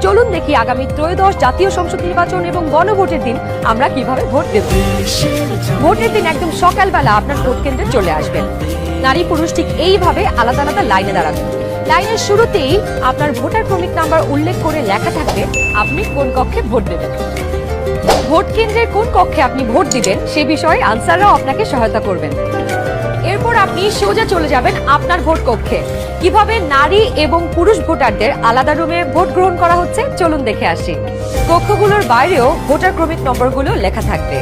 চলুন দেখি আগামী ত্রয়োদশ জাতীয় সংসদ নির্বাচন এবং গণভোটের দিন আমরা কিভাবে ভোট দেব। ভোটের দিন একদম সকালবেলা আপনার ভোট কেন্দ্রে চলে আসবেন। নারী পুরুষ ঠিক এইভাবে আলাদা আলাদা লাইনে দাঁড়াবেন। লাইনের শুরুতেই আপনার ভোটার ক্রমিক নাম্বার উল্লেখ করে লেখা থাকবে আপনি কোন কক্ষে ভোট দেবেন। ভোট কেন্দ্রের কোন কক্ষে আপনি ভোট দিবেন সে বিষয়ে আনসাররাও আপনাকে সহায়তা করবেন। এরপর আপনি সোজা চলে যাবেন আপনার ভোট কক্ষে। কিভাবে নারী এবং পুরুষ ভোটারদের আলাদা রুমে ভোট গ্রহণ করা হচ্ছে চলুন দেখে আসি। কক্ষগুলোর বাইরেও ভোটার ক্রমিক নম্বরগুলো লেখা থাকবে।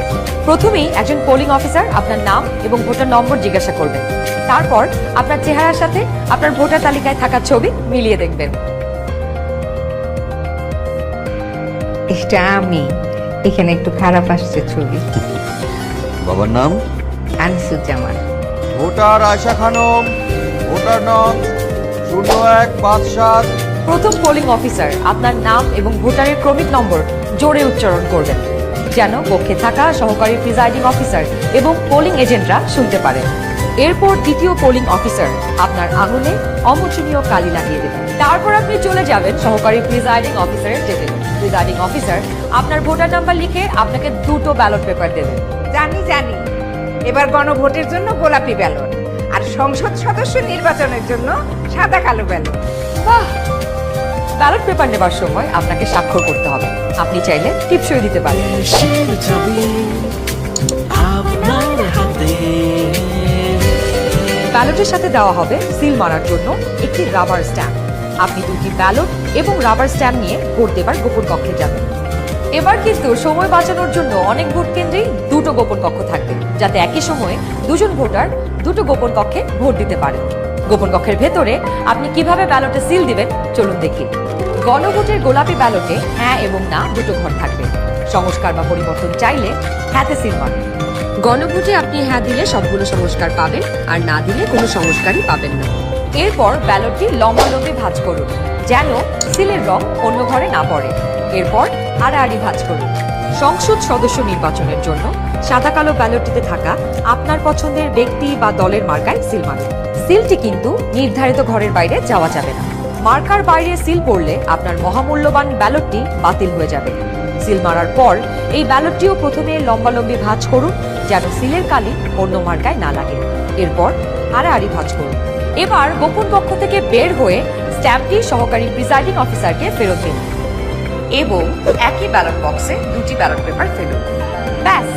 প্রথমেই একজন পোলিং অফিসার আপনার নাম এবং ভোটার নম্বর জিজ্ঞাসা করবেন। তারপর আপনার চেহারার সাথে আপনার ভোটার তালিকায় থাকা ছবি মিলিয়ে দেখবেন। এটা আমি, এখানে একটু খারাপ আসছে ছবি। বাবার নাম আনিসুজ্জামান। ভোটার আয়শা খানম, ভোটার নং 0157। প্রথম পোলিং অফিসার আপনার নাম এবং ভোটারের ক্রমিক নম্বর জোরে উচ্চারণ করবেন যেন কক্ষে থাকা সহকারী প্রিজাইডিং অফিসার এবং পোলিং এজেন্টরা শুনতে পারেন। এরপর দ্বিতীয় পোলিং অফিসার আপনার আঙুলে অমোচনীয় কালি লাগিয়ে দেবেন। তারপর আপনি চলে যাবেন সহকারী প্রিজাইডিং অফিসারের টেবিলে। প্রিজাইডিং অফিসার আপনার ভোটার নাম্বার লিখে আপনাকে দুটো ব্যালট পেপার দেবেন। জানি জানি, এবার গণভোটের জন্য গোলাপি ব্যালট আর সংসদ সদস্য নির্বাচনের জন্য সাদা কালো ব্যালট। বাহ! ব্যালট পেপার নেবার সময় আপনাকে স্বাক্ষর করতে হবে। আপনি চাইলে টিপসই দিতে পারেন। ব্যালটের সাথে দেওয়া হবে সিল মারার জন্য একটি রাবার স্ট্যাম্প। আপনি দুটি ব্যালট এবং রাবার স্ট্যাম্প নিয়ে ভোট দেবার গোপন কক্ষে যাবেন। এবার কিন্তু সময় বাঁচানোর জন্য অনেক ভোট কেন্দ্রেই দুটো গোপন কক্ষ থাকবে, যাতে একই সময়ে দুজন ভোটার দুটো গোপন কক্ষে ভোট দিতে পারেন। গোপন কক্ষের ভেতরে আপনি কিভাবে ব্যালটে সিল দিবেন চলুন দেখি। গণভোটের গোলাপি ব্যালটে হ্যাঁ এবং না দুটো ঘর থাকবে। সংস্কার বা পরিবর্তন চাইলে হ্যাঁতে সিল মারুন। গণভোটে আপনি হ্যাঁ দিলে সবগুলো সংস্কার পাবেন, আর না দিলে কোনো সংস্কারই পাবেন না। এরপর ব্যালটটি লম্বালম্বি ভাঁজ করুন যেন সিলের রং অন্য ঘরে না পড়ে। এরপর আড়াআড়ি ভাঁজ করুন। সংসদ সদস্য নির্বাচনের জন্য সাদা কালো ব্যালটটিতে থাকা আপনার পছন্দের ব্যক্তি বা দলের মার্কায় সিল মারুন। সিলটি কিন্তু নির্ধারিত ঘরের বাইরে যাওয়া যাবে না। মার্কার বাইরে সিল পড়লে আপনার মহামূল্যবান ব্যালটটি বাতিল হয়ে যাবে। সিল মারার পর এই ব্যালটটিও প্রথমে লম্বালম্বি ভাঁজ করুন যেন সিলের কালি অন্য মার্কায় না লাগে। এরপর আড়াআড়ি ভাঁজ করুন। এবার গোপন কক্ষ থেকে বের হয়ে স্ট্যাম্পটি সহকারী প্রিজাইডিং অফিসারকে ফেরত দিন এবং একই ব্যালট বক্সে দুটি ব্যালট পেপার ফেলুন। ব্যাস,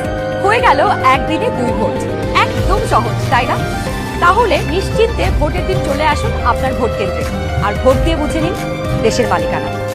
হয়ে গেল একদিনে 2 ভোট। একদম সহজ, তাই না? তাহলে নিশ্চিন্তে ভোটের দিন চলে আসুন আপনার ভোট কেন্দ্রে আর ভোট দিয়ে বুঝে নিন দেশের মালিকানা।